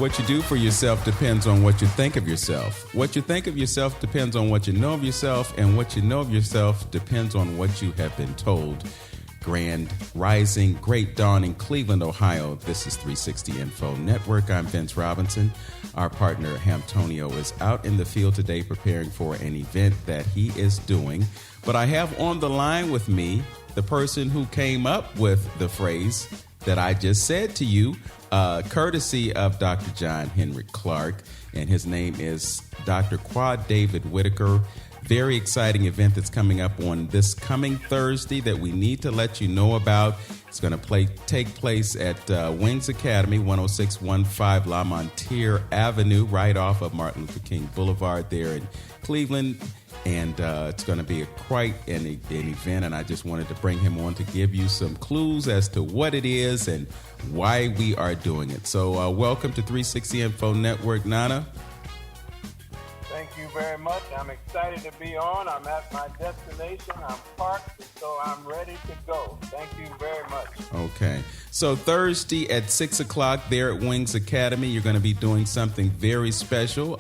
What you do for yourself depends on what you think of yourself. What you think of yourself depends on what you know of yourself, and what you know of yourself depends on what you have been told. Grand Rising, great dawn in Cleveland, Ohio. This is 360 Info Network. I'm Vince Robinson. Our partner, Hamtonio, is out in the field today preparing for an event that he is doing. But I have on the line with me the person who came up with the phrase that I just said to you, courtesy of Dr. John Henry Clark, and his name is Dr. David Whitaker. Very exciting event that's coming up on this coming Thursday that we need to let you know about. It's going to take place at Wings Academy, 10615 La Montier Avenue, right off of Martin Luther King Boulevard there in Cleveland. And it's going to be quite an event, and I just wanted to bring him on to give you some clues as to what it is and why we are doing it. So welcome to 360 Info Network, Nana. Thank you very much. I'm excited to be on. I'm at my destination. I'm parked, so I'm ready to go. Thank you very much. Okay. So Thursday at 6 o'clock there at Wings Academy, you're going to be doing something very special.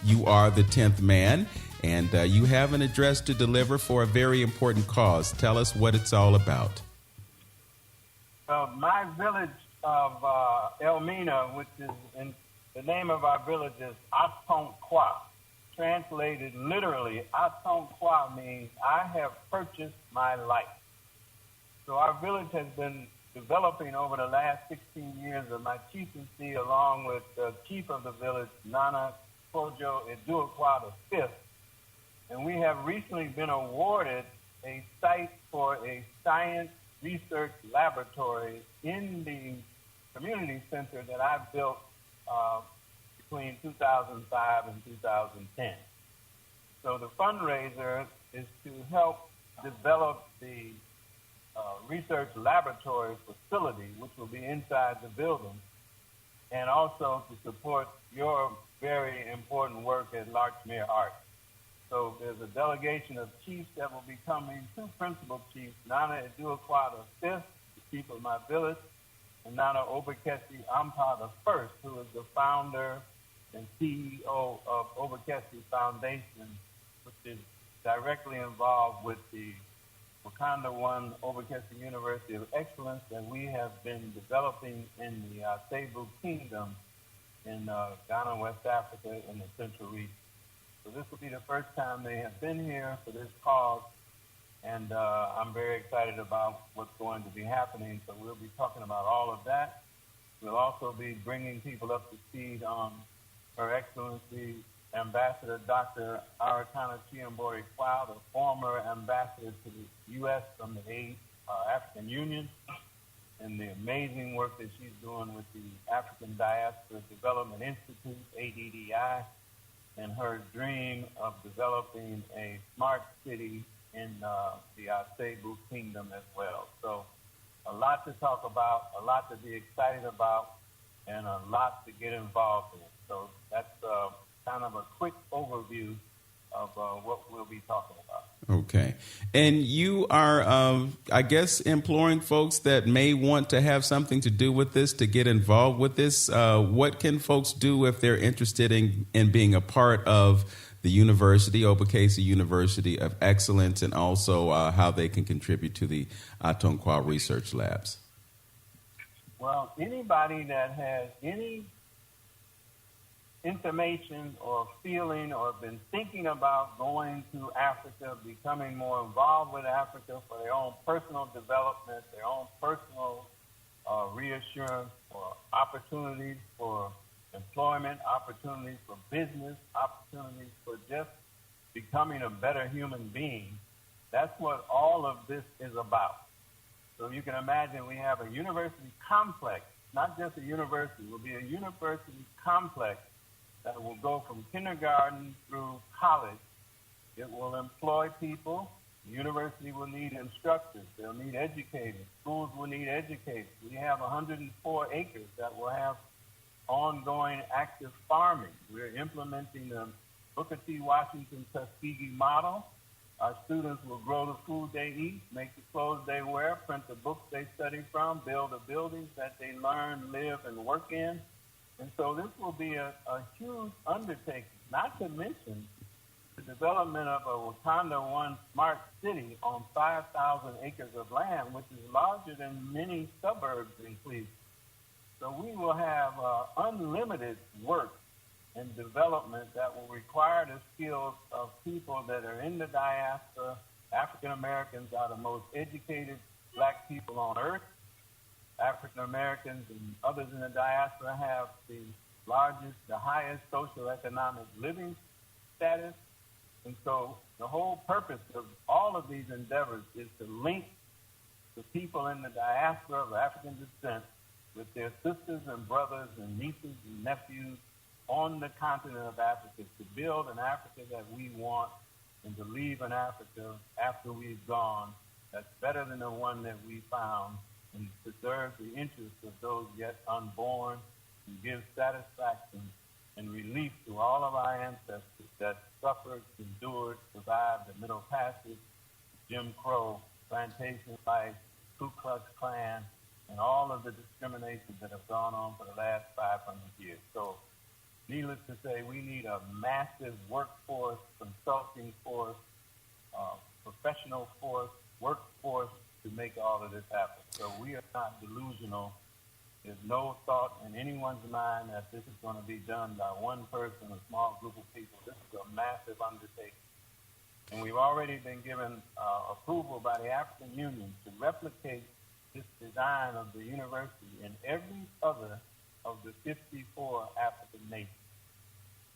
You are the 10th man. And you have an address to deliver for a very important cause. Tell us what it's all about. My village of Elmina, which is in the name of our village is Atonkwa. Translated literally, Atonkwa means I have purchased my life. So our village has been developing over the last 16 years of my chieftaincy, along with the chief of the village, Nana Kojo Eduakwa V. And we have recently been awarded a site for a science research laboratory in the community center that I built between 2005 and 2010. So the fundraiser is to help develop the research laboratory facility, which will be inside the building, and also to support your very important work at Larchmere Arts. So there's a delegation of chiefs that will be coming, two principal chiefs, Nana Eduakwa V, the chief of my village, and Nana Obakesi Ampa I, who is the founder and CEO of Obakesi Foundation, which is directly involved with the Wakanda One Obakesi University of Excellence that we have been developing in the Cebu Kingdom in Ghana, West Africa, in the Central Region. So this will be the first time they have been here for this cause, and I'm very excited about what's going to be happening. So we'll be talking about all of that. We'll also be bringing people up to speed on Her Excellency Ambassador Dr. Arakana Chiambori Kwa, the former ambassador to the U.S. from the African Union, and the amazing work that she's doing with the African Diaspora Development Institute, ADDI, and her dream of developing a smart city in the Cebu Kingdom as well. So a lot to talk about, a lot to be excited about, and a lot to get involved in. So that's kind of a quick overview of what we'll be talking about. Okay. And you are, I guess, imploring folks that may want to have something to do with this to get involved with this. What can folks do if they're interested in being a part of the university, Obakesi University of Excellence, and also how they can contribute to the Atonkwa Research Labs? Well, anybody that has any information or feeling or been thinking about going to Africa, becoming more involved with Africa for their own personal development, their own personal reassurance, or opportunities for employment, opportunities for business, opportunities for just becoming a better human being, that's what all of this is about. So you can imagine we have a university complex, not just a university, it will be a university complex that will go from kindergarten through college. It will employ people. The university will need instructors. They'll need educators. Schools will need educators. We have 104 acres that will have ongoing active farming. We're implementing the Booker T. Washington Tuskegee model. Our students will grow the food they eat, make the clothes they wear, print the books they study from, build the buildings that they learn, live, and work in. And so this will be a huge undertaking, not to mention the development of a Wakanda One smart city on 5,000 acres of land, which is larger than many suburbs in Cleveland. So we will have unlimited work and development that will require the skills of people that are in the diaspora. African Americans are the most educated black people on earth. African Americans and others in the diaspora have the highest socioeconomic living status. And so the whole purpose of all of these endeavors is to link the people in the diaspora of African descent with their sisters and brothers and nieces and nephews on the continent of Africa, to build an Africa that we want and to leave an Africa after we've gone that's better than the one that we found, and to serve the interests of those yet unborn, and give satisfaction and relief to all of our ancestors that suffered, endured, survived the Middle Passage, Jim Crow, plantation life, Ku Klux Klan, and all of the discriminations that have gone on for the last 500 years. So, needless to say, we need a massive workforce, consulting force, professional force, workforce to make all of this happen. So we are not delusional. There's no thought in anyone's mind that this is going to be done by one person, a small group of people. This is a massive undertaking. And we've already been given approval by the African Union to replicate this design of the university in every other of the 54 African nations.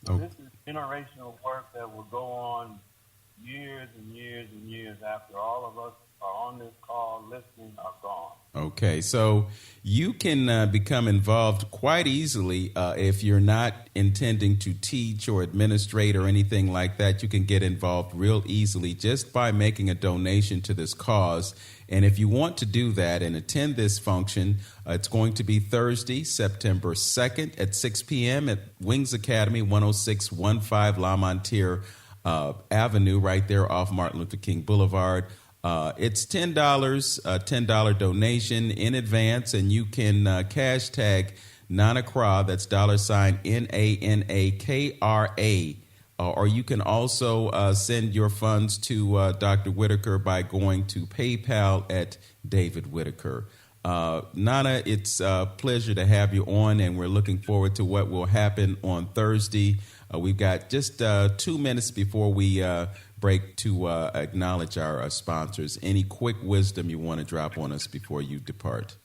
So this is generational work that will go on years and years and years after all of us are on this call listening are gone. Okay, so you can become involved quite easily if you're not intending to teach or administrate or anything like that. You can get involved real easily just by making a donation to this cause. And if you want to do that and attend this function, it's going to be Thursday, September 2nd at 6 p.m. at Wings Academy, 10615 La Montier Avenue, right there off Martin Luther King Boulevard. It's $10, a $10 donation in advance, and you can cash tag Nana Kra, that's $NANAKRA, or you can also send your funds to Dr. Whitaker by going to PayPal at David Whitaker. Nana, it's a pleasure to have you on, and we're looking forward to what will happen on Thursday. We've got just 2 minutes before we break to acknowledge our sponsors. Any quick wisdom you want to drop on us before you depart?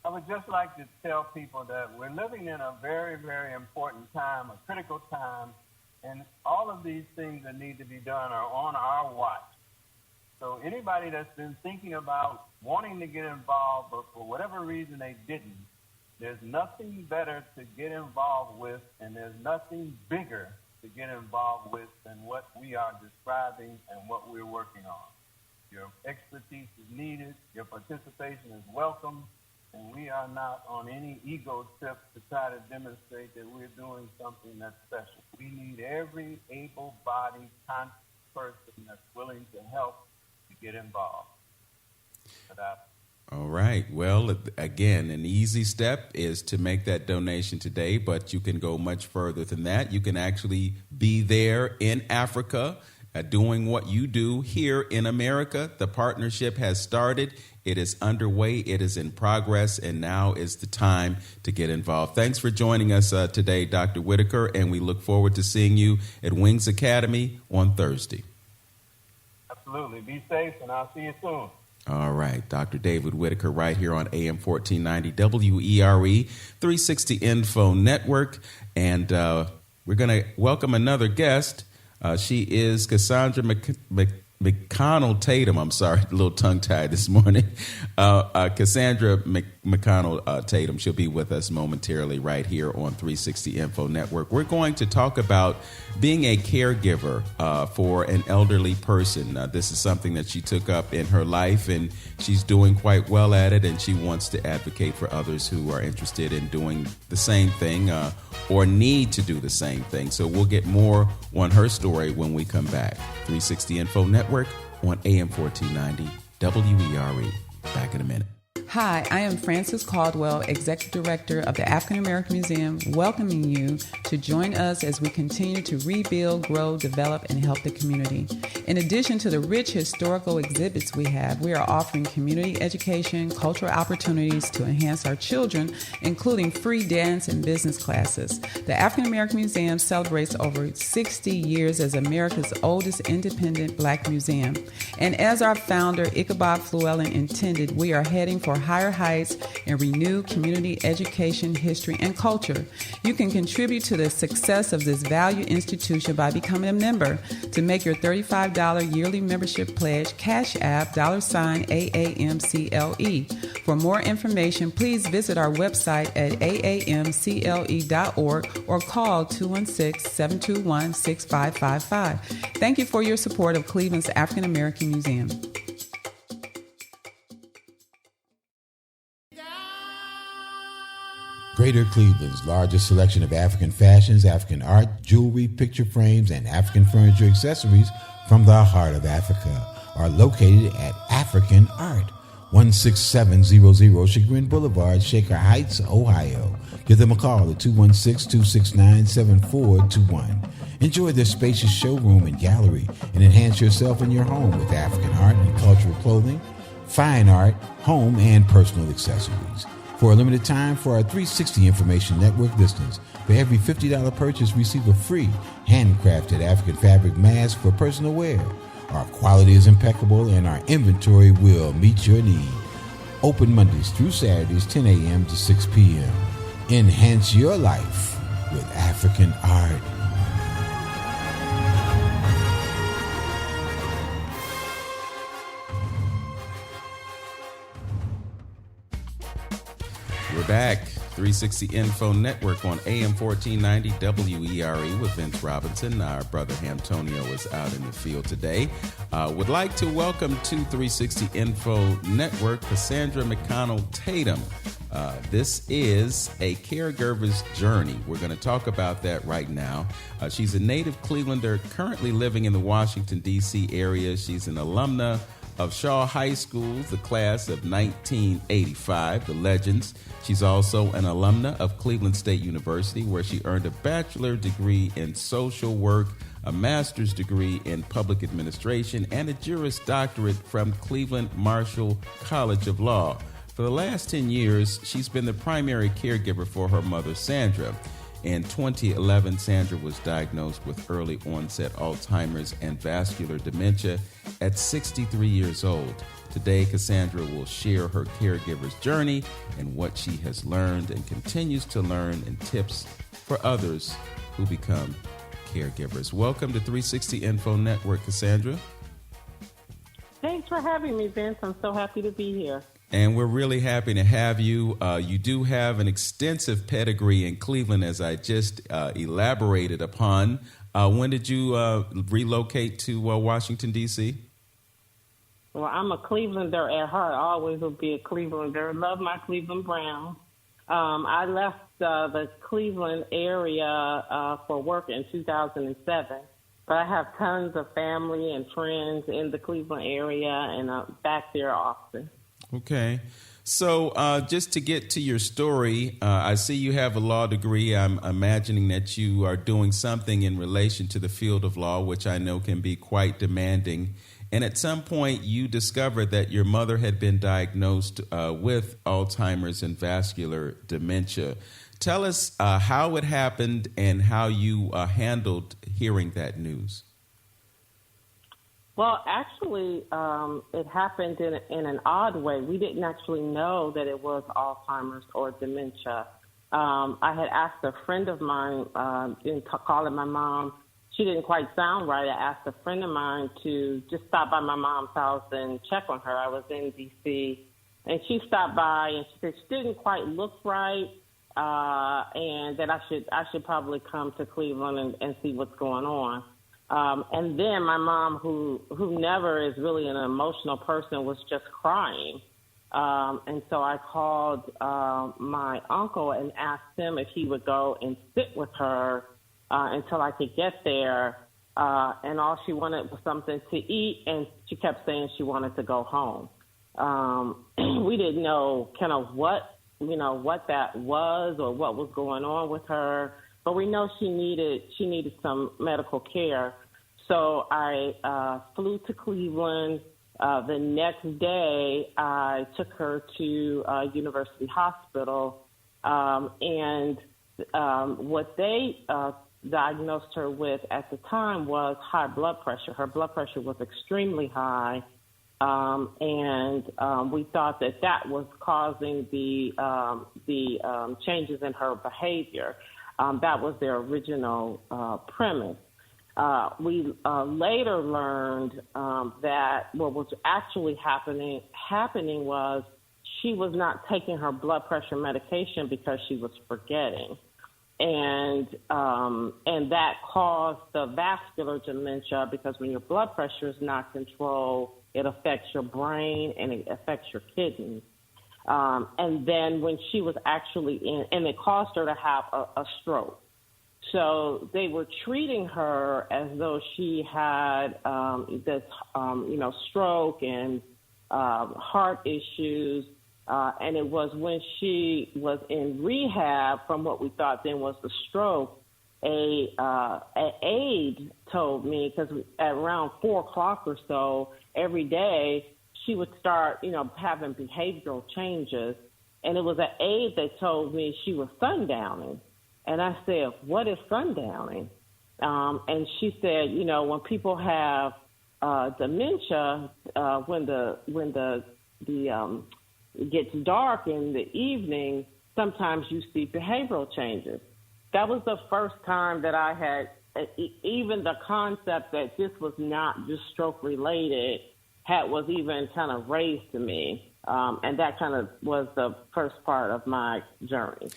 I would just like to tell people that we're living in a very, very important time, a critical time, and all of these things that need to be done are on our watch. So anybody that's been thinking about wanting to get involved, but for whatever reason they didn't, there's nothing better to get involved with, and there's nothing bigger to get involved with than what we are describing and what we're working on. Your expertise is needed, your participation is welcome, and we are not on any ego trip to try to demonstrate that we're doing something that's special. We need every able-bodied, conscious person that's willing to help to get involved. All right. Well, again, an easy step is to make that donation today, but you can go much further than that. You can actually be there in Africa doing what you do here in America. The partnership has started. It is underway. It is in progress, and now is the time to get involved. Thanks for joining us today, Dr. Whitaker, and we look forward to seeing you at Wings Academy on Thursday. Absolutely. Be safe, and I'll see you soon. All right. Dr. David Whitaker right here on AM 1490 WERE 360 Info Network. And we're going to welcome another guest. She is Cassandra McConnell Tatum. I'm sorry, a little tongue-tied this morning. Cassandra McConnell Tatum. She'll be with us momentarily right here on 360 Info Network. We're going to talk about being a caregiver for an elderly person. This is something that she took up in her life, and she's doing quite well at it, and she wants to advocate for others who are interested in doing the same thing or need to do the same thing. So we'll get more on her story when we come back. 360 Info Network on AM 1490 WERE. Back in a minute. Hi, I am Frances Caldwell, Executive Director of the African American Museum, welcoming you to join us as we continue to rebuild, grow, develop, and help the community. In addition to the rich historical exhibits we have, we are offering community education, cultural opportunities to enhance our children, including free dance and business classes. The African American Museum celebrates over 60 years as America's oldest independent Black museum. And as our founder, Ichabod Flewellen, intended, we are heading for higher heights and renewed community education, history, and culture. You can contribute to the success of this valued institution by becoming a member. To make your $35 yearly membership pledge, Cash App $AAMCLE. For more information, please visit our website at aamcle.org or call 216-721-6555. Thank you for your support of Cleveland's African American Museum. Greater Cleveland's largest selection of African fashions, African art, jewelry, picture frames, and African furniture accessories from the heart of Africa are located at African Art, 16700 Chagrin Boulevard, Shaker Heights, Ohio. Give them a call at 216-269-7421. Enjoy their spacious showroom and gallery and enhance yourself in your home with African art and cultural clothing, fine art, home, and personal accessories. For a limited time, for our 360 Information Network listeners, for every $50 purchase, receive a free handcrafted African fabric mask for personal wear. Our quality is impeccable and our inventory will meet your need. Open Mondays through Saturdays, 10 a.m. to 6 p.m. Enhance your life with African art. We're back. 360 Info Network on AM 1490 WERE with Vince Robinson. Our brother Hamtonio is out in the field today. Would like to welcome to 360 Info Network Cassandra McConnell Tatum. This is a caregiver's journey. We're going to talk about that right now. She's a native Clevelander, currently living in the Washington, D.C. area. She's an alumna of Shaw High School, the class of 1985, the Legends. She's also an alumna of Cleveland State University, where she earned a bachelor degree in social work, a master's degree in public administration, and a Juris Doctorate from Cleveland Marshall College of Law. For the last 10 years, she's been the primary caregiver for her mother, Sandra. In 2011, Sandra was diagnosed with early onset Alzheimer's and vascular dementia at 63 years old. Today, Cassandra will share her caregiver's journey and what she has learned and continues to learn, and tips for others who become caregivers. Welcome to 360 Info Network, Cassandra. Thanks for having me, Vince. I'm so happy to be here. And we're really happy to have you. You do have an extensive pedigree in Cleveland, as I just elaborated upon. When did you relocate to Washington, D.C.? Well, I'm a Clevelander at heart. I always will be a Clevelander. Love my Cleveland Browns. I left the Cleveland area for work in 2007. But I have tons of family and friends in the Cleveland area, and I'm back there often. Okay. So just to get to your story, I see you have a law degree. I'm imagining that you are doing something in relation to the field of law, which I know can be quite demanding. And at some point, you discovered that your mother had been diagnosed with Alzheimer's and vascular dementia. Tell us how it happened and how you handled hearing that news. Well, actually, it happened in an odd way. We didn't actually know that it was Alzheimer's or dementia. I had asked a friend of mine, in calling my mom, she didn't quite sound right. I asked a friend of mine to just stop by my mom's house and check on her. I was in D.C., and she stopped by, and she said she didn't quite look right, and that I should probably come to Cleveland and see what's going on. And then my mom, who never is really an emotional person, was just crying. And so I called my uncle and asked him if he would go and sit with her until I could get there. And all she wanted was something to eat, and she kept saying she wanted to go home. We didn't know kind of what that was or what was going on with her, but we know she needed some medical care. So I flew to Cleveland. The next day, I took her to University Hospital, and what they diagnosed her with at the time was high blood pressure. Her blood pressure was extremely high, and we thought that was causing the changes in her behavior. That was their original premise. We later learned that what was actually happening was she was not taking her blood pressure medication because she was forgetting. And that caused the vascular dementia, because when your blood pressure is not controlled, it affects your brain and it affects your kidneys. And then when she was actually and it caused her to have a stroke. So they were treating her as though she had this, stroke and heart issues. And it was when she was in rehab from what we thought then was the stroke, an aide told me, because at around 4 o'clock or so every day, she would start, having behavioral changes. And it was an aide that told me she was sundowning. And I said, what is sundowning? And she said, when people have dementia, when it gets dark in the evening, sometimes you see behavioral changes. That was the first time that I had, even the concept that this was not just stroke related was even kind of raised to me. And that kind of was the first part of my journey.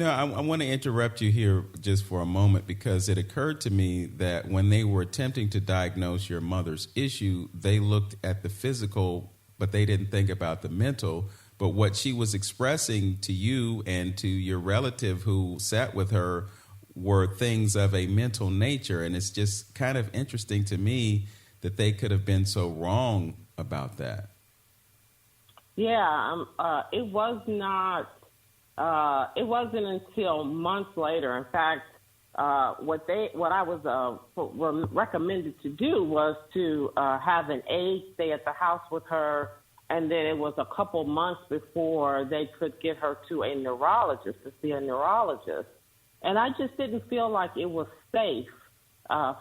I want to interrupt you here just for a moment, because it occurred to me that when they were attempting to diagnose your mother's issue, they looked at the physical, but they didn't think about the mental. But what she was expressing to you and to your relative who sat with her were things of a mental nature. And it's just kind of interesting to me that they could have been so wrong about that. Yeah, it was not. It wasn't until months later. In fact, what I was recommended to do was to have an aide stay at the house with her, and then it was a couple months before they could get her to a neurologist, to see a neurologist. And I just didn't feel like it was safe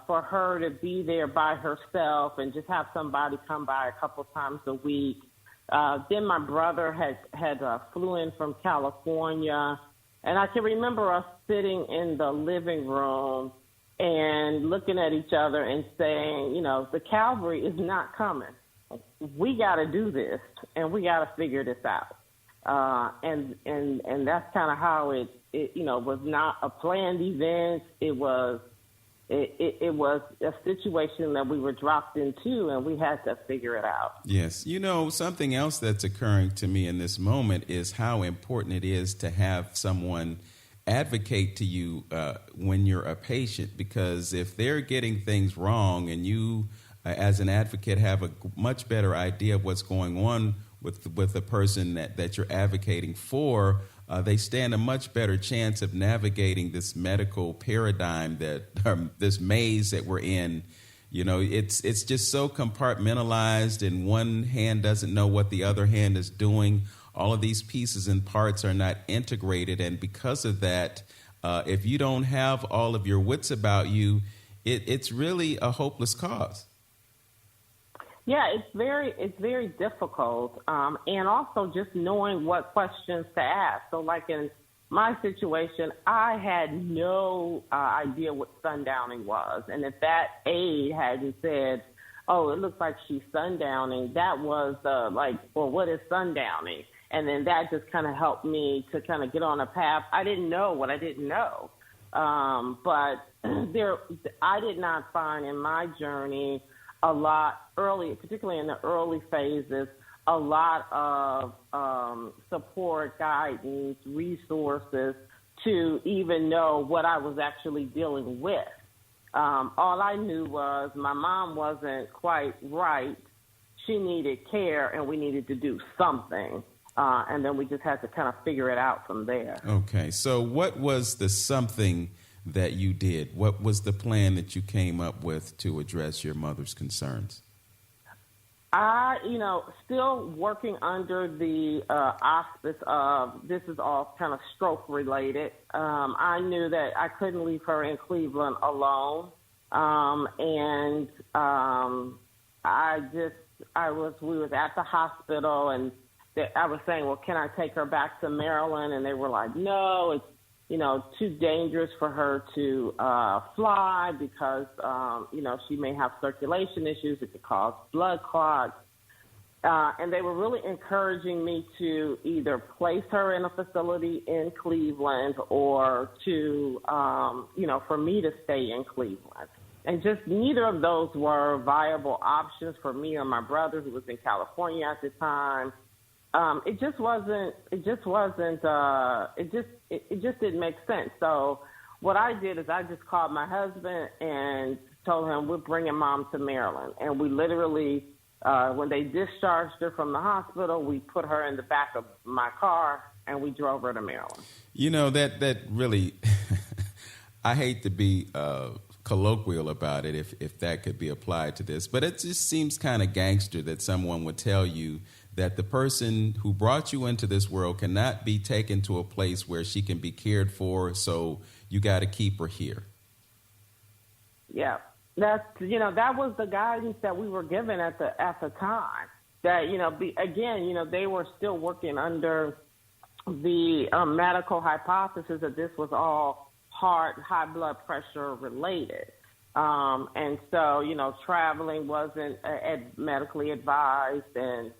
for her to be there by herself and just have somebody come by a couple times a week. Then my brother had flew in from California, and I can remember us sitting in the living room and looking at each other and saying, the cavalry is not coming. We got to do this, and we got to figure this out. And that's kind of how it was not a planned event. It was a situation that we were dropped into, and we had to figure it out. Yes. Something else that's occurring to me in this moment is how important it is to have someone advocate to you when you're a patient, because if they're getting things wrong and you, as an advocate, have a much better idea of what's going on with the person that you're advocating for, they stand a much better chance of navigating this medical paradigm, this maze that we're in. It's just so compartmentalized, and one hand doesn't know what the other hand is doing. All of these pieces and parts are not integrated, and because of that, if you don't have all of your wits about you, it's really a hopeless cause. Yeah, it's very difficult, and also just knowing what questions to ask. So, like in my situation, I had no idea what sundowning was, and if that aide hadn't said, "Oh, it looks like she's sundowning," that was well, what is sundowning? And then that just kind of helped me to kind of get on a path. I didn't know what I didn't know, but I did not find in my journey a lot early, particularly in the early phases, a lot of support, guidance, resources to even know what I was actually dealing with. All I knew was my mom wasn't quite right. she needed care and we needed to do something. And then we just had to kind of figure it out from there. Okay. So what was the something that you did? What was the plan that you came up with to address your mother's concerns? Still working under the auspice of this is all kind of stroke related. I knew that I couldn't leave her in Cleveland alone. We was at the hospital and I was saying, well, can I take her back to Maryland? And they were like, no, it's, too dangerous for her to fly because, she may have circulation issues. It could cause blood clots. And they were really encouraging me to either place her in a facility in Cleveland or to, for me to stay in Cleveland. And just neither of those were viable options for me or my brother, who was in California at the time. It just didn't make sense. So what I did is I just called my husband and told him we're bringing Mom to Maryland. And we literally, when they discharged her from the hospital, we put her in the back of my car and we drove her to Maryland. That really, I hate to be colloquial about it if that could be applied to this, but it just seems kind of gangster that someone would tell you that the person who brought you into this world cannot be taken to a place where she can be cared for, so you got to keep her here. Yeah, that was the guidance that we were given at the time. That they were still working under the medical hypothesis that this was all high blood pressure related. And so, traveling wasn't medically advised, and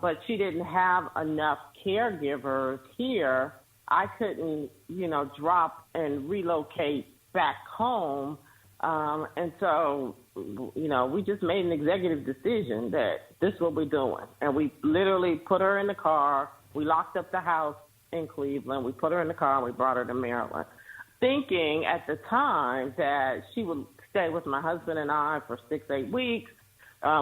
but she didn't have enough caregivers here. I couldn't, drop and relocate back home. And so, we just made an executive decision that this is what we're doing. And we literally put her in the car. We locked up the house in Cleveland. We put her in the car and we brought her to Maryland, thinking at the time that she would stay with my husband and I for 6-8 weeks.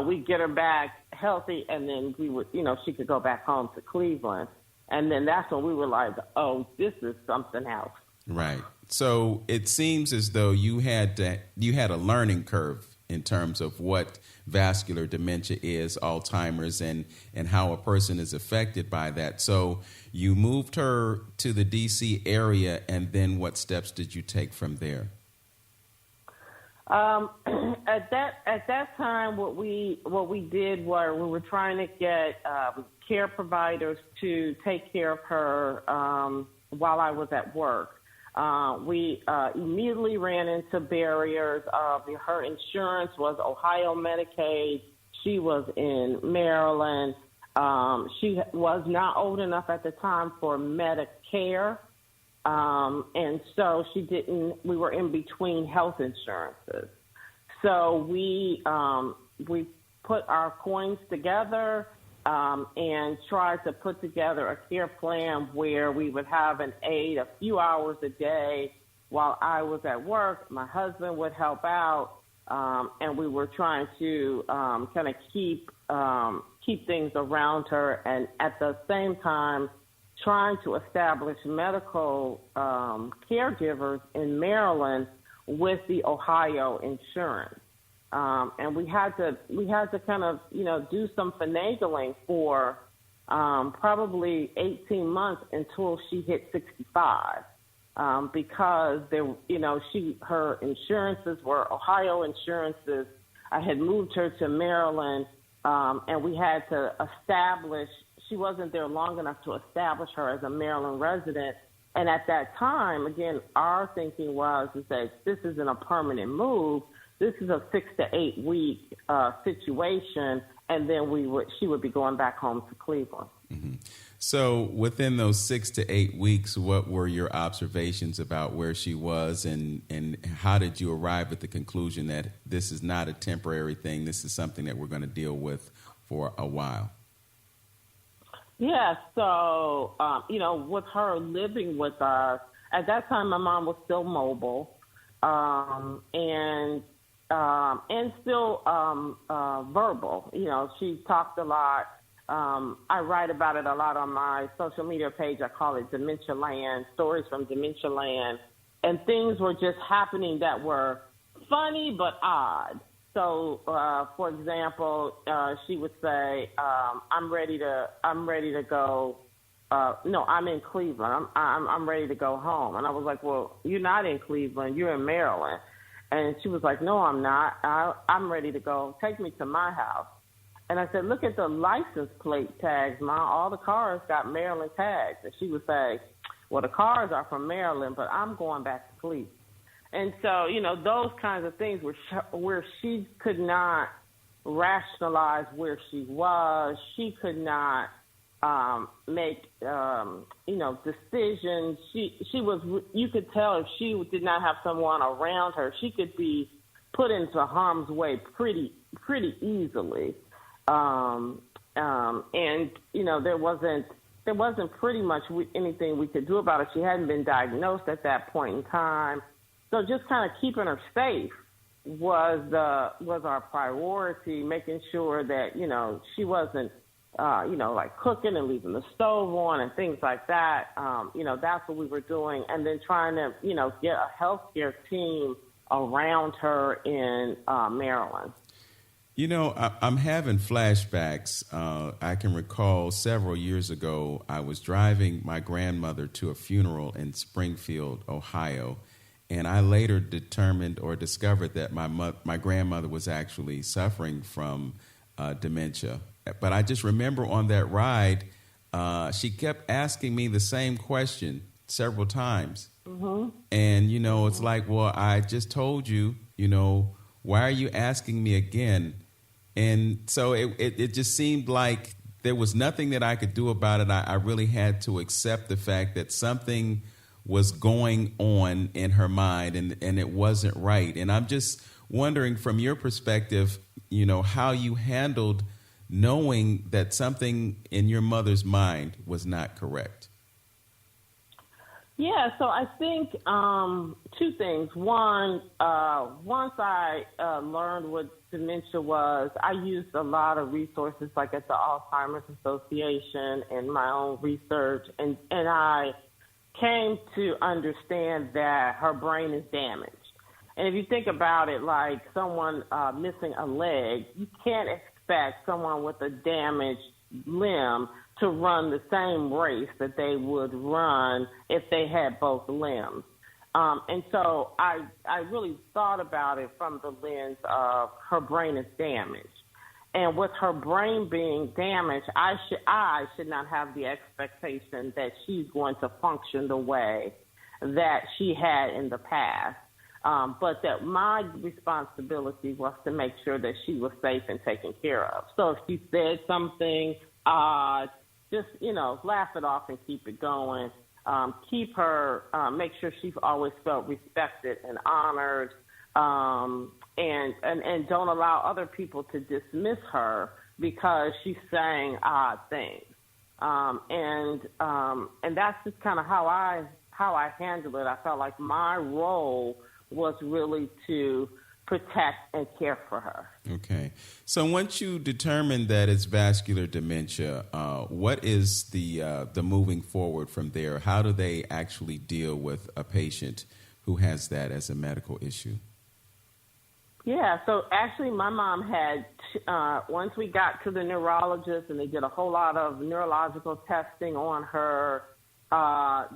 We'd get her back healthy, and then we would, she could go back home to Cleveland. And then that's when we were like, oh, this is something else. Right. So it seems as though you had a learning curve in terms of what vascular dementia is, Alzheimer's, and how a person is affected by that. So you moved her to the D.C. area, and then what steps did you take from there? At that time, what we did was we were trying to get care providers to take care of her while I was at work. We immediately ran into barriers. Her insurance was Ohio Medicaid. She was in Maryland. She was not old enough at the time for Medicare. And so we were in between health insurances. So we put our coins together, and tried to put together a care plan where we would have an aide a few hours a day while I was at work. My husband would help out, and we were trying to kind of keep things around her, and at the same time trying to establish medical caregivers in Maryland with the Ohio insurance. And we had to kind of, do some finagling for probably 18 months until she hit 65, because her insurances were Ohio insurances. I had moved her to Maryland, and we had to establish. She wasn't there long enough to establish her as a Maryland resident. And at that time, again, our thinking was that this isn't a permanent move. This is a 6 to 8 week situation, and then she would be going back home to Cleveland. Mm-hmm. So within those 6 to 8 weeks, what were your observations about where she was, and how did you arrive at the conclusion that this is not a temporary thing, this is something that we're going to deal with for a while? Yeah, so, with her living with us, at that time my mom was still mobile, and and still verbal. You know, she talked a lot. I write about it a lot on my social media page. I call it Dementia Land, stories from Dementia Land. And things were just happening that were funny but odd. So, for example, she would say, I'm ready to go. No, I'm in Cleveland. I'm ready to go home. And I was like, well, you're not in Cleveland. You're in Maryland. And she was like, no, I'm not. I'm ready to go. Take me to my house. And I said, look at the license plate tags, Ma. All the cars got Maryland tags. And she would say, well, the cars are from Maryland, but I'm going back to Cleveland. And so, you know, those kinds of things where she could not rationalize where she was. She could not make, you know, decisions. She was, you could tell if she did not have someone around her, she could be put into harm's way pretty easily. And, you know, there wasn't pretty much anything we could do about it. She hadn't been diagnosed at that point in time. So just kind of keeping her safe was our priority, making sure that, you know, she wasn't, you know, like cooking and leaving the stove on and things like that. You know, that's what we were doing. And then trying to, you know, get a healthcare team around her in Maryland. You know, I'm having flashbacks. I can recall several years ago, I was driving my grandmother to a funeral in Springfield, Ohio. And I later determined or discovered that my grandmother was actually suffering from dementia. But I just remember on that ride, she kept asking me the same question several times. Mm-hmm. And, you know, it's like, well, I just told you, you know, why are you asking me again? And so it just seemed like there was nothing that I could do about it. I really had to accept the fact that something was going on in her mind and it wasn't right. And I'm just wondering from your perspective, you know, how you handled knowing that something in your mother's mind was not correct. Yeah, so I think two things. One, once I learned what dementia was, I used a lot of resources like at the Alzheimer's Association and my own research, and I came to understand that her brain is damaged. And if you think about it like someone missing a leg, you can't expect someone with a damaged limb to run the same race that they would run if they had both limbs. And so I really thought about it from the lens of her brain is damaged. And with her brain being damaged, I should not have the expectation that she's going to function the way that she had in the past. But that my responsibility was to make sure that she was safe and taken care of. So if she said something odd, just, you know, laugh it off and keep it going. Keep her, make sure she's always felt respected and honored. And don't allow other people to dismiss her because she's saying odd things. And that's just kind of how I handle it. I felt like my role was really to protect and care for her. Okay. So once you determine that it's vascular dementia, what is the moving forward from there? How do they actually deal with a patient who has that as a medical issue? Yeah, so actually my mom had, once we got to the neurologist and they did a whole lot of neurological testing on her,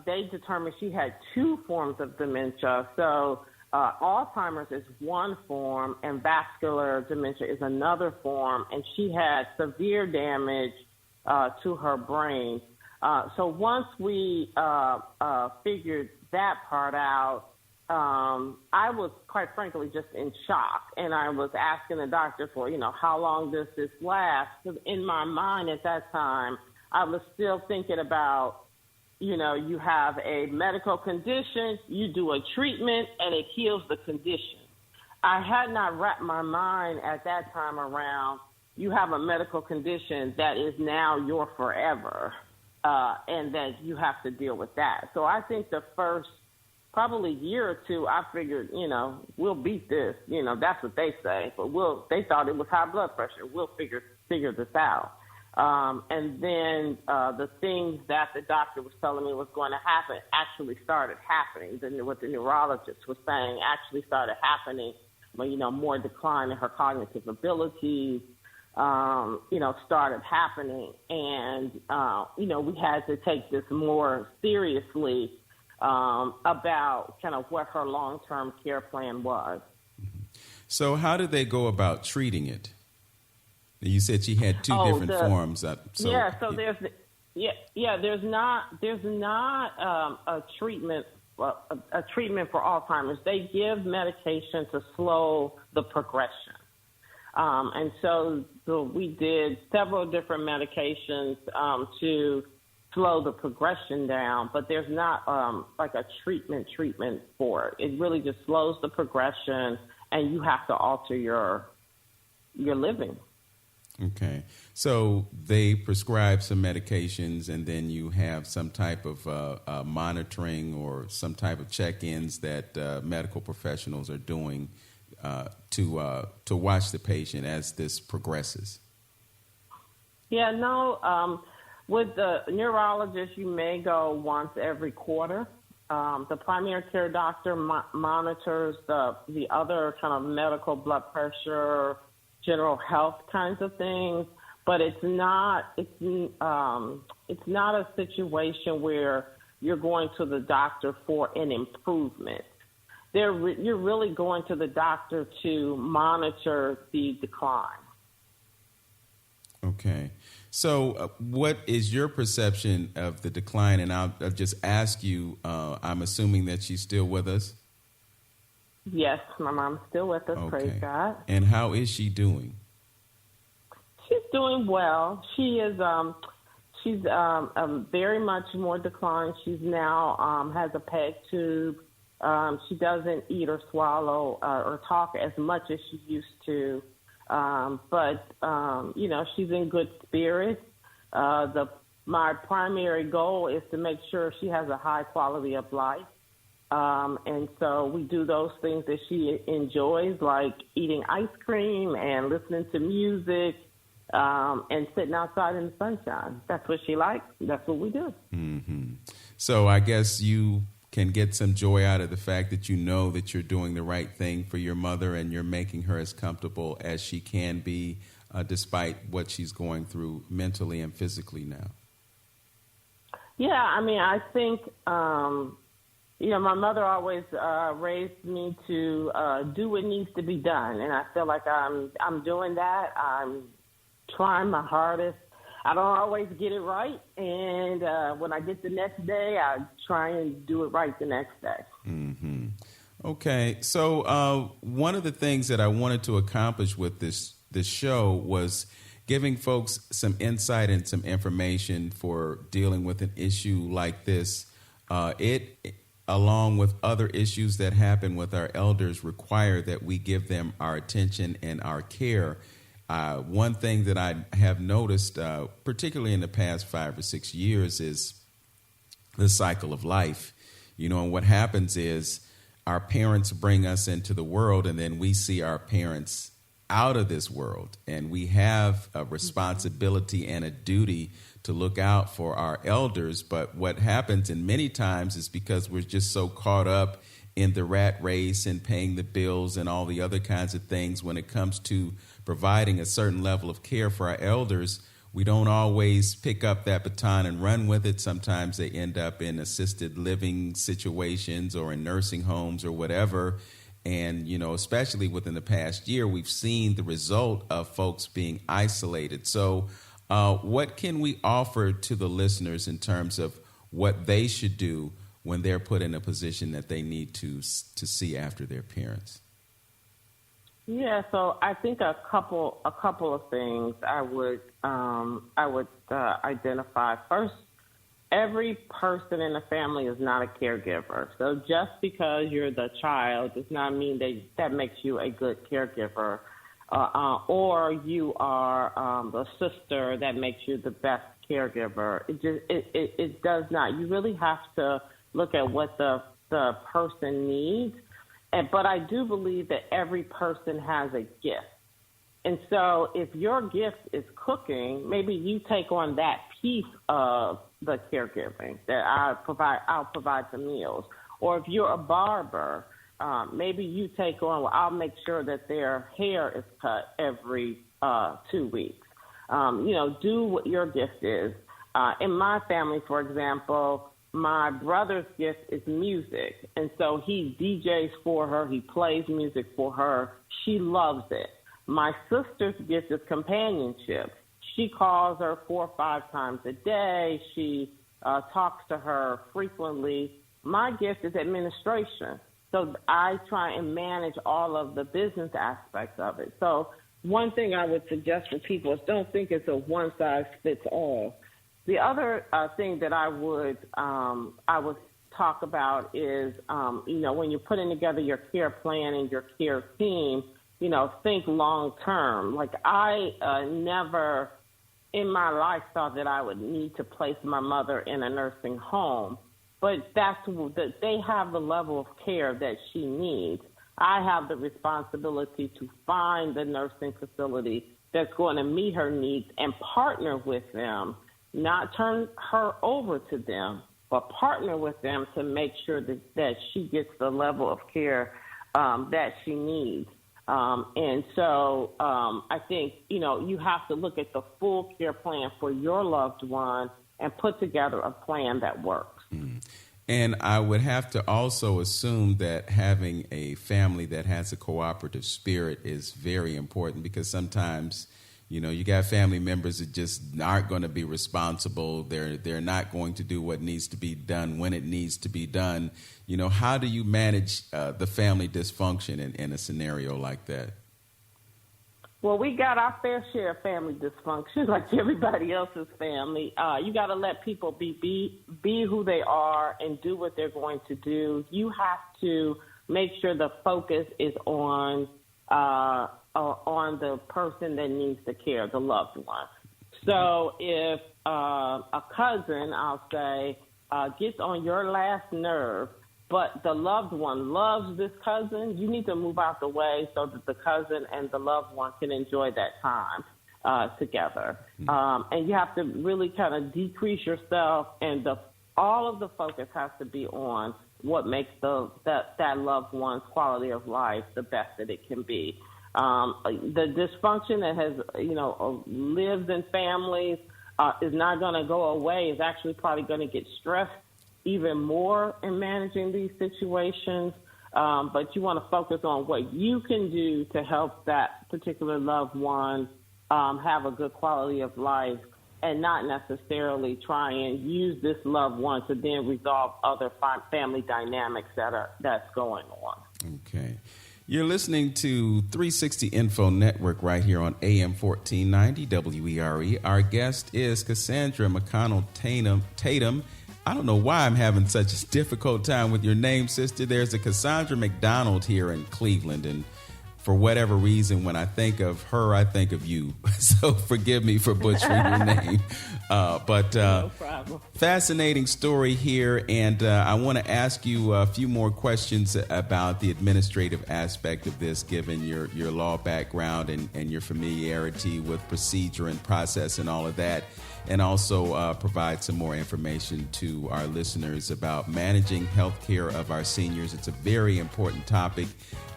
they determined she had two forms of dementia. So Alzheimer's is one form and vascular dementia is another form, and she had severe damage to her brain. So once we figured that part out, I was quite frankly just in shock, and I was asking the doctor for, you know, how long does this last? Because in my mind at that time, I was still thinking about, you know, you have a medical condition, you do a treatment, and it heals the condition. I had not wrapped my mind at that time around, you have a medical condition that is now your forever, and that you have to deal with that. So I think the first probably a year or two, I figured, we'll beat this. That's what they say. But they thought it was high blood pressure. We'll figure this out. And then the things that the doctor was telling me was going to happen actually started happening. What the neurologist was saying actually started happening. More decline in her cognitive abilities, started happening. And, we had to take this more seriously about kind of what her long-term care plan was. So how did they go about treating it? You said she had two different forms. There's not a treatment for Alzheimer's. They give medication to slow the progression. And so we did several different medications to slow the progression down, but there's not like a treatment for it. It really just slows the progression, and you have to alter your living. Okay. So they prescribe some medications, and then you have some type of monitoring or some type of check-ins that medical professionals are doing to watch the patient as this progresses. Yeah, no. With the neurologist, you may go once every quarter. The primary care doctor monitors the other kind of medical, blood pressure, general health kinds of things, but it's not a situation where you're going to the doctor for an improvement. You're really going to the doctor to monitor the decline. Okay. So what is your perception of the decline? And I'll just ask you, I'm assuming that she's still with us? Yes, my mom's still with us, okay. Praise God. And how is she doing? She's doing well. She is she's very much more declined. She's now has a PEG tube. She doesn't eat or swallow or talk as much as she used to. But she's in good spirits. My primary goal is to make sure she has a high quality of life. And so we do those things that she enjoys, like eating ice cream and listening to music and sitting outside in the sunshine. That's what she likes. That's what we do. Mm-hmm. So I guess you can get some joy out of the fact that you know that you're doing the right thing for your mother and you're making her as comfortable as she can be despite what she's going through mentally and physically now. Yeah, I mean, I think, my mother always raised me to do what needs to be done, and I feel like I'm doing that. I'm trying my hardest. I don't always get it right, and when I get the next day, I try and do it right the next day. Mm-hmm. Okay, so one of the things that I wanted to accomplish with this show was giving folks some insight and some information for dealing with an issue like this. It, along with other issues that happen with our elders, require that we give them our attention and our care. One thing that I have noticed, particularly in the past 5 or 6 years, is the cycle of life. And what happens is our parents bring us into the world, and then we see our parents out of this world. And we have a responsibility and a duty to look out for our elders. But what happens in many times is because we're just so caught up in the rat race and paying the bills and all the other kinds of things when it comes to providing a certain level of care for our elders, we don't always pick up that baton and run with it. Sometimes they end up in assisted living situations or in nursing homes or whatever. And, especially within the past year, we've seen the result of folks being isolated. So what can we offer to the listeners in terms of what they should do when they're put in a position that they need to see after their parents? Yeah, so I think a couple of things I would identify. First, every person in the family is not a caregiver. So just because you're the child does not mean that makes you a good caregiver, or you are the sister that makes you the best caregiver. It does not. You really have to look at what the the person needs. But I do believe that every person has a gift. And so if your gift is cooking, maybe you take on that piece of the caregiving that I'll provide the meals. Or if you're a barber, maybe you take on, well, I'll make sure that their hair is cut every 2 weeks. Do what your gift is. In my family, for example, my brother's gift is music. And so he DJs for her. He plays music for her. She loves it. My sister's gift is companionship. She calls her 4 or 5 times a day. She talks to her frequently. My gift is administration. So I try and manage all of the business aspects of it. So one thing I would suggest for people is don't think it's a one-size-fits-all. The other thing that I would talk about is, when you're putting together your care plan and your care team, think long-term. Like I never in my life thought that I would need to place my mother in a nursing home, but they have the level of care that she needs. I have the responsibility to find the nursing facility that's going to meet her needs and partner with them. Not turn her over to them, but partner with them to make sure that she gets the level of care that she needs. And so I think, you have to look at the full care plan for your loved one and put together a plan that works. Mm. And I would have to also assume that having a family that has a cooperative spirit is very important, because sometimes you got family members that just aren't going to be responsible. They're not going to do what needs to be done when it needs to be done. How do you manage the family dysfunction in a scenario like that? Well, we got our fair share of family dysfunction, like everybody else's family. You got to let people be who they are and do what they're going to do. You have to make sure the focus is on the person that needs the care, the loved one. So if a cousin, I'll say, gets on your last nerve, but the loved one loves this cousin, you need to move out the way so that the cousin and the loved one can enjoy that time together. And you have to really kind of decrease yourself, and all of the focus has to be on what makes that loved one's quality of life the best that it can be. The dysfunction that has, lives in families is not going to go away. It's actually probably going to get stressed even more in managing these situations. But you want to focus on what you can do to help that particular loved one have a good quality of life, and not necessarily try and use this loved one to then resolve other family dynamics that's going on. Okay. You're listening to 360 Info Network right here on AM 1490 WERE. Our guest is Cassandra McConnell Tatum. I don't know why I'm having such a difficult time with your name, sister. There's a Cassandra McDonald here in Cleveland, and for whatever reason, when I think of her, I think of you. So forgive me for butchering your name. But no problem. Fascinating story here, and I want to ask you a few more questions about the administrative aspect of this, given your law background and your familiarity with procedure and process and all of that, and also provide some more information to our listeners about managing health care of our seniors. It's a very important topic.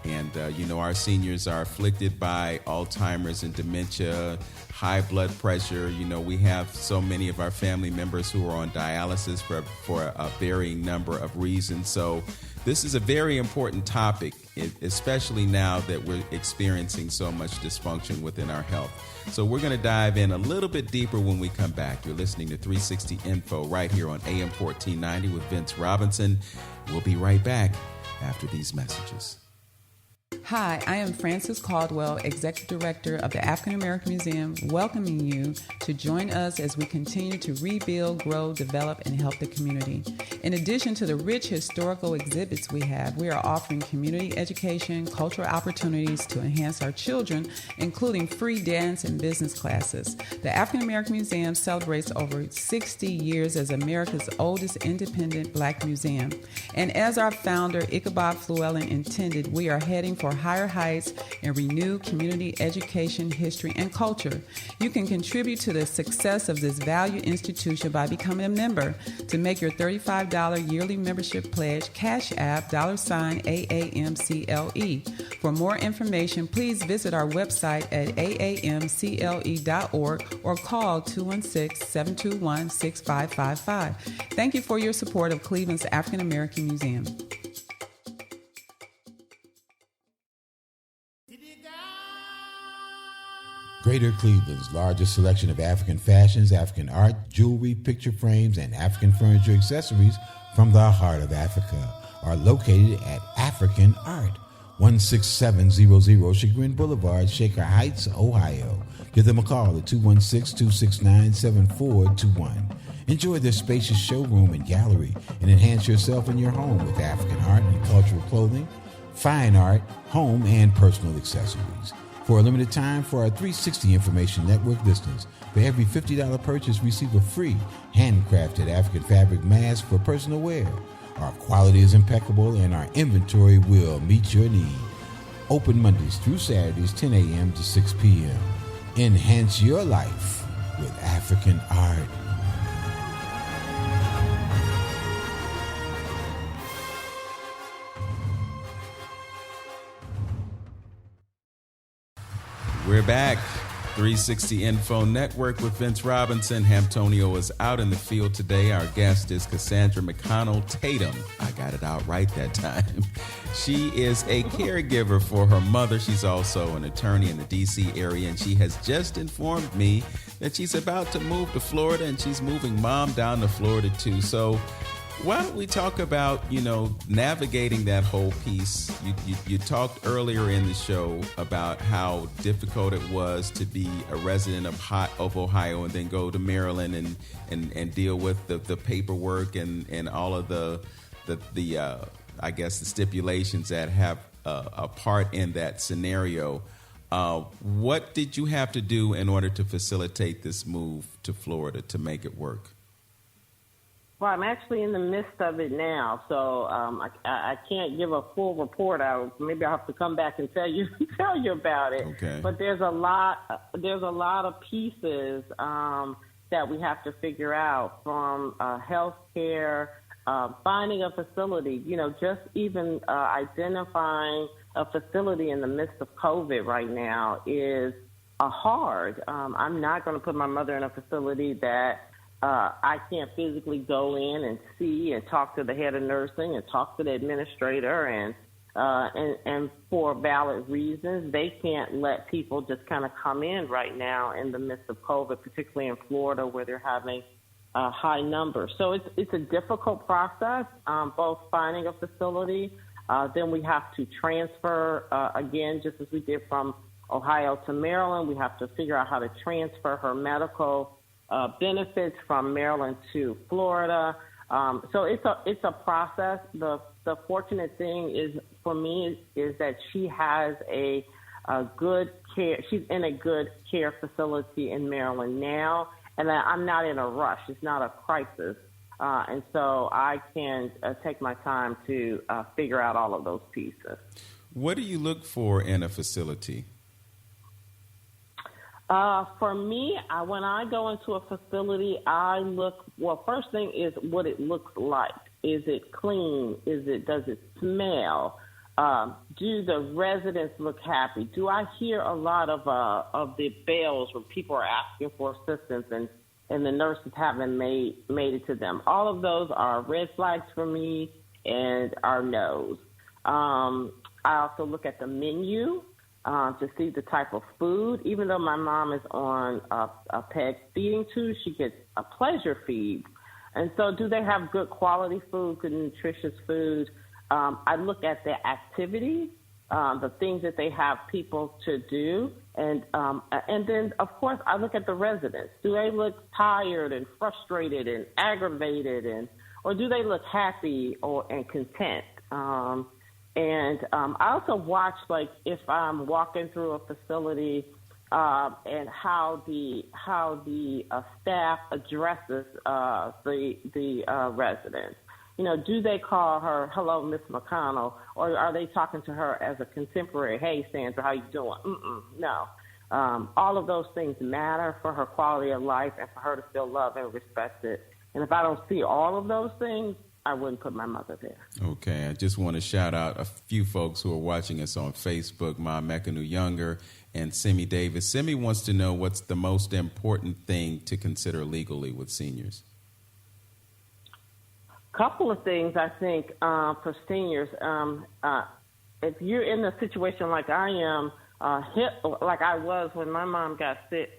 And, our seniors are afflicted by Alzheimer's and dementia, high blood pressure. We have so many of our family members who are on dialysis for a varying number of reasons. So this is a very important topic, especially now that we're experiencing so much dysfunction within our health. So we're going to dive in a little bit deeper when we come back. You're listening to 360 Info right here on AM 1490 with Vince Robinson. We'll be right back after these messages. Hi, I am Frances Caldwell, Executive Director of the African American Museum, welcoming you to join us as we continue to rebuild, grow, develop, and help the community. In addition to the rich historical exhibits we have, we are offering community education, cultural opportunities to enhance our children, including free dance and business classes. The African American Museum celebrates over 60 years as America's oldest independent Black museum. And as our founder, Ichabod Flewellen, intended, we are heading for higher heights and renew community education, history, and culture. You can contribute to the success of this valued institution by becoming a member. To make your $35 yearly membership pledge, Cash App $AAMCLE. For more information, please visit our website at aamcle.org or call 216-721-6555. Thank you for your support of Cleveland's African American Museum. Greater Cleveland's largest selection of African fashions, African art, jewelry, picture frames, and African furniture accessories from the heart of Africa are located at African Art, 16700 Chagrin Boulevard, Shaker Heights, Ohio. Give them a call at 216-269-7421. Enjoy their spacious showroom and gallery and enhance yourself and your home with African art and cultural clothing, fine art, home, and personal accessories. For a limited time, for our 360 Information Network listeners, for every $50 purchase, receive a free handcrafted African fabric mask for personal wear. Our quality is impeccable and our inventory will meet your need. Open Mondays through Saturdays, 10 a.m. to 6 p.m. Enhance your life with African art. We're back. 360 Info Network with Vince Robinson. Hamptonio is out in the field today. Our guest is Cassandra McConnell Tatum. I got it out right that time. She is a caregiver for her mother. She's also an attorney in the D.C. area, and she has just informed me that she's about to move to Florida, and she's moving mom down to Florida too. So why don't we talk about, navigating that whole piece? You talked earlier in the show about how difficult it was to be a resident of Ohio and then go to Maryland and deal with the paperwork and all of the I guess the stipulations that have a part in that scenario. What did you have to do in order to facilitate this move to Florida to make it work? Well, I'm actually in the midst of it now, so I can't give a full report out. Maybe I'll have to come back and tell you about it. Okay. But there's a lot of pieces that we have to figure out, from healthcare, finding a facility. Just even identifying a facility in the midst of COVID right now is hard. I'm not going to put my mother in a facility that I can't physically go in and see and talk to the head of nursing and talk to the administrator, and for valid reasons, they can't let people just kind of come in right now in the midst of COVID, particularly in Florida where they're having high numbers. So it's a difficult process, both finding a facility, then we have to transfer, again, just as we did from Ohio to Maryland, we have to figure out how to transfer her medical benefits from Maryland to Florida. So it's a process. The fortunate thing is for me is that she has a good care. She's in a good care facility in Maryland now, and I'm not in a rush. It's not a crisis, and so I can take my time to figure out all of those pieces. What do you look for in a facility? For me, when I go into a facility, I look, first thing is what it looks like. Is it clean? Does it smell? Do the residents look happy? Do I hear a lot of the bells where people are asking for assistance and the nurses haven't made it to them? All of those are red flags for me and are no's. I also look at the menu. To see the type of food. Even though my mom is on a peg feeding tube, she gets a pleasure feed. And so do they have good quality food, good nutritious food? I look at the activities. the things that they have people to do. And then, of course, I look at the residents. Do they look tired and frustrated and aggravated, or do they look happy and content? And I also watch, like, if I'm walking through a facility and how the staff addresses the residents. You know, do they call her, "Hello, Miss McConnell," or are they talking to her as a contemporary, "Hey, Sandra, how you doing?" No. All of those things matter for her quality of life and for her to feel loved and respected. And if I don't see all of those things, I wouldn't put my mother there. Okay, I just want to shout out a few folks who are watching us on Facebook, Ma Mekanu Younger and Simi Davis. Simi wants to know what's the most important thing to consider legally with seniors. Couple of things, I think, for seniors. If you're in a situation like I am, like I was when my mom got sick,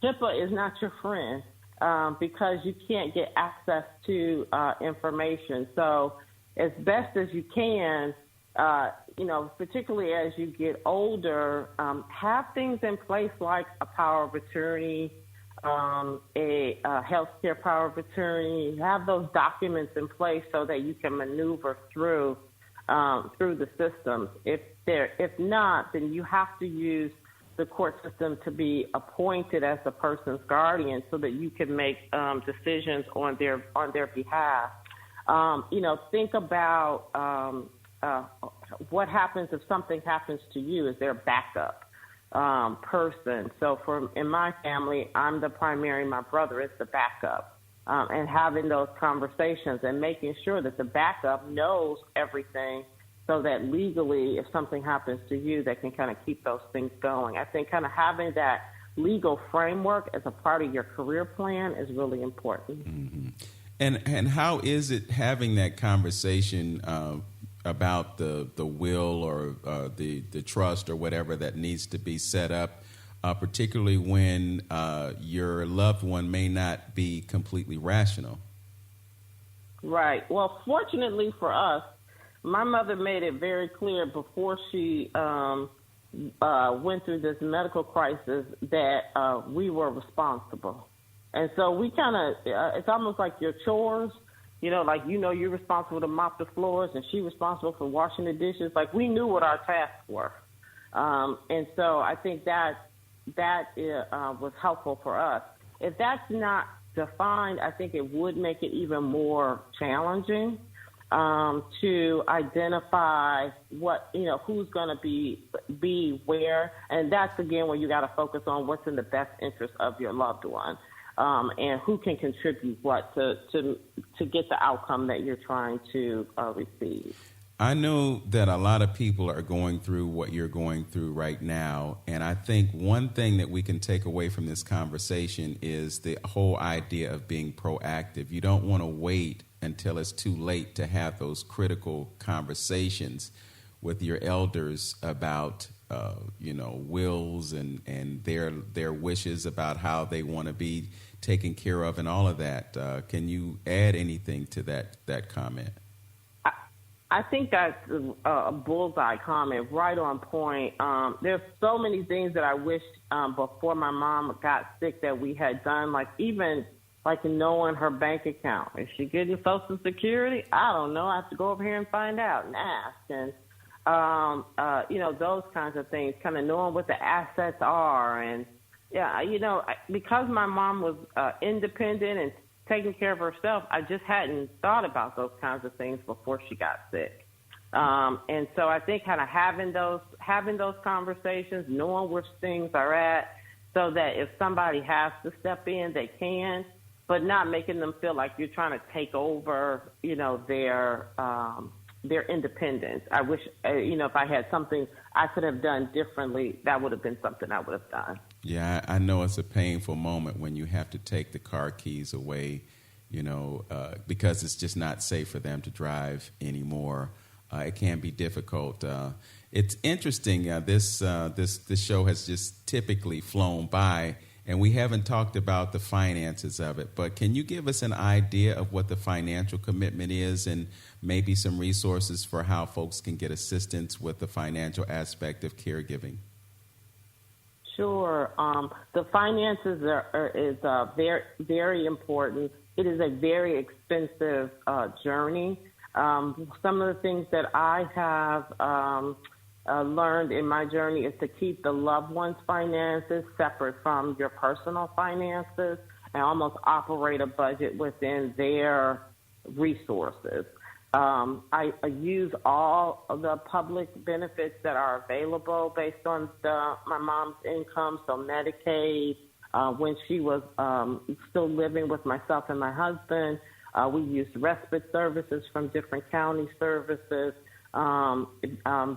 HIPAA is not your friend because you can't get access to information. So as best as you can, particularly as you get older, have things in place like a power of attorney, a healthcare power of attorney. Have those documents in place so that you can maneuver through the systems. If not, then you have to use the court system to be appointed as the person's guardian so that you can make decisions on their behalf. Think about what happens if something happens to you. Is there a backup person? So in my family, I'm the primary, my brother is the backup. And having those conversations and making sure that the backup knows everything so that legally, if something happens to you, they can kind of keep those things going. I think kind of having that legal framework as a part of your career plan is really important. Mm-hmm. And how is it having that conversation about the will or the trust or whatever that needs to be set up, particularly when your loved one may not be completely rational? Right. Well, fortunately for us, my mother made it very clear before she went through this medical crisis that we were responsible. And so we kind of, it's almost like your chores, you're responsible to mop the floors and she's responsible for washing the dishes. Like, we knew what our tasks were. And so I think that was helpful for us. If that's not defined, I think it would make it even more challenging to identify who's going to be where. And that's, again, where you got to focus on what's in the best interest of your loved one. And who can contribute what to get the outcome that you're trying to receive. I know that a lot of people are going through what you're going through right now, and I think one thing that we can take away from this conversation is the whole idea of being proactive. You don't want to wait until it's too late to have those critical conversations with your elders about wills and their wishes about how they want to be taken care of and all of that. Can you add anything to that comment? I think that's a bullseye comment, right on point. There's so many things that I wish before my mom got sick that we had done, like even like knowing her bank account. Is she getting Social Security? I don't know. I have to go over here and find out and ask. And those kinds of things, kind of knowing what the assets are. And, because my mom was independent and taking care of herself, I just hadn't thought about those kinds of things before she got sick. And so I think kind of having those conversations, knowing where things are at, so that if somebody has to step in, they can, but not making them feel like you're trying to take over, their independence. I wish, if I had something I could have done differently, that would have been something I would have done. Yeah, I know it's a painful moment when you have to take the car keys away, because it's just not safe for them to drive anymore. It can be difficult. It's interesting. This show has just typically flown by, and we haven't talked about the finances of it, but can you give us an idea of what the financial commitment is and maybe some resources for how folks can get assistance with the financial aspect of caregiving? Sure. The finances is very, very important. It is a very expensive journey. Some of the things that I have learned in my journey is to keep the loved one's finances separate from your personal finances and almost operate a budget within their resources. I use all of the public benefits that are available based on my mom's income, so Medicaid. When she was still living with myself and my husband, we used respite services from different county services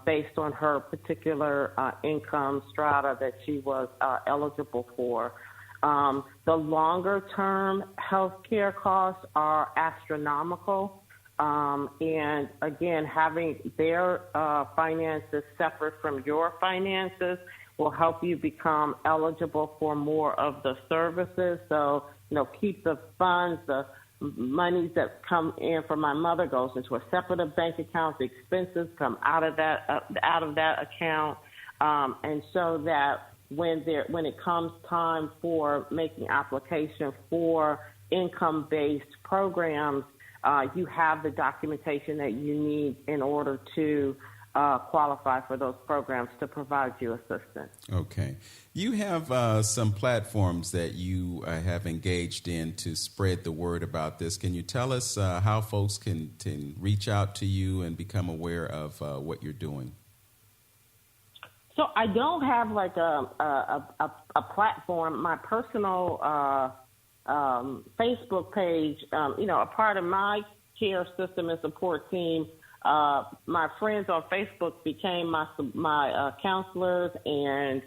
based on her particular income strata that she was eligible for. The longer-term health care costs are astronomical. And again, having their finances separate from your finances will help you become eligible for more of the services. So, keep the funds, the monies that come in from my mother goes into a separate bank account. The expenses come out of that account, and so that when it comes time for making application for income-based programs, you have the documentation that you need in order to qualify for those programs to provide you assistance. Okay. You have some platforms that you have engaged in to spread the word about this. Can you tell us how folks can reach out to you and become aware of what you're doing? So I don't have like a platform. My personal Facebook page, a part of my care system and support team. My friends on Facebook became my counselors and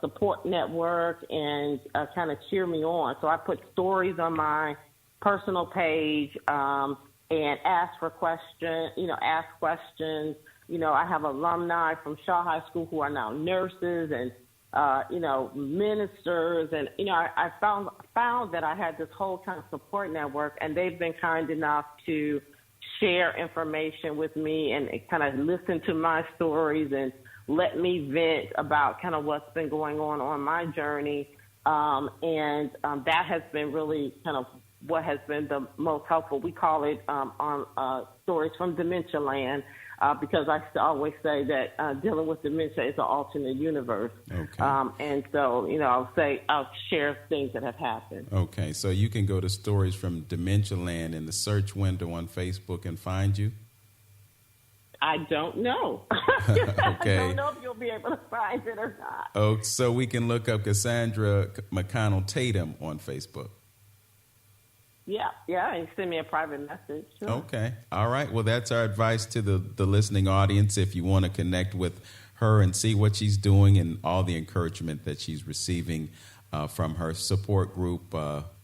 support network and kind of cheer me on. So I put stories on my personal page and ask questions. I have alumni from Shaw High School who are now nurses and ministers, and I found that I had this whole kind of support network, and they've been kind enough to share information with me and kind of listen to my stories and let me vent about kind of what's been going on my journey, and that has been really kind of what has been the most helpful. We call it on Stories from Dementia Land. Because I always say that dealing with dementia is an alternate universe. Okay. And so, I'll share things that have happened. Okay. So you can go to Stories from Dementia Land in the search window on Facebook and find you? I don't know. Okay. I don't know if you'll be able to find it or not. Oh, so we can look up Cassandra McConnell Tatum on Facebook. Yeah, and send me a private message. Sure. Okay. All right. Well, that's our advice to the listening audience. If you want to connect with her and see what she's doing and all the encouragement that she's receiving from her support group,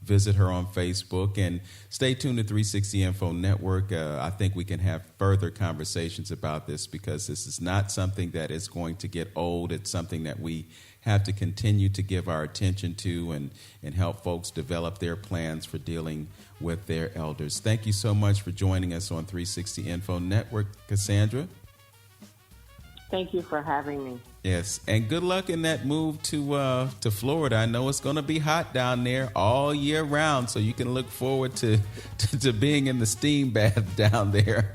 visit her on Facebook and stay tuned to 360 Info Network. I think we can have further conversations about this because this is not something that is going to get old. It's something that we have to continue to give our attention to and help folks develop their plans for dealing with their elders. Thank you so much for joining us on 360 Info Network, Cassandra. Thank you for having me. Yes, and good luck in that move to Florida. I know it's going to be hot down there all year round, so you can look forward to being in the steam bath down there.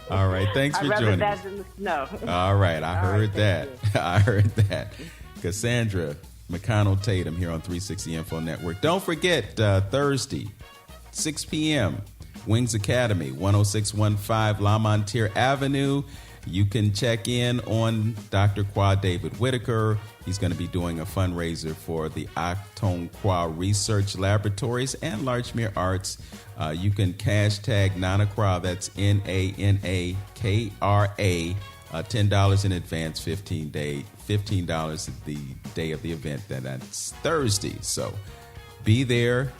All right, thanks for joining us. I'd rather that than the snow. All right, I heard that. I heard that. Cassandra McConnell Tatum here on 360 Info Network. Don't forget, Thursday, 6 p.m., Wings Academy, 10615 Lamontier Avenue. You can check in on Dr. David Whitaker. He's going to be doing a fundraiser for the Kra Research Laboratories and Larchmere Arts. You can hashtag NANAKRA, that's NANAKRA, $10 in advance, $15 the day of the event. That's Thursday. So be there,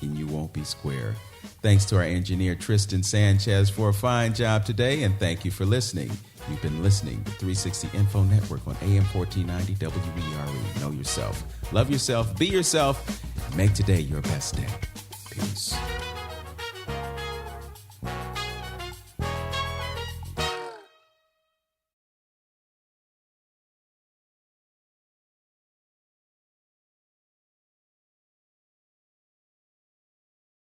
and you won't be square. Thanks to our engineer, Tristan Sanchez, for a fine job today, and thank you for listening. You've been listening to 360 Info Network on AM 1490 WERE. Know yourself, love yourself, be yourself, and make today your best day.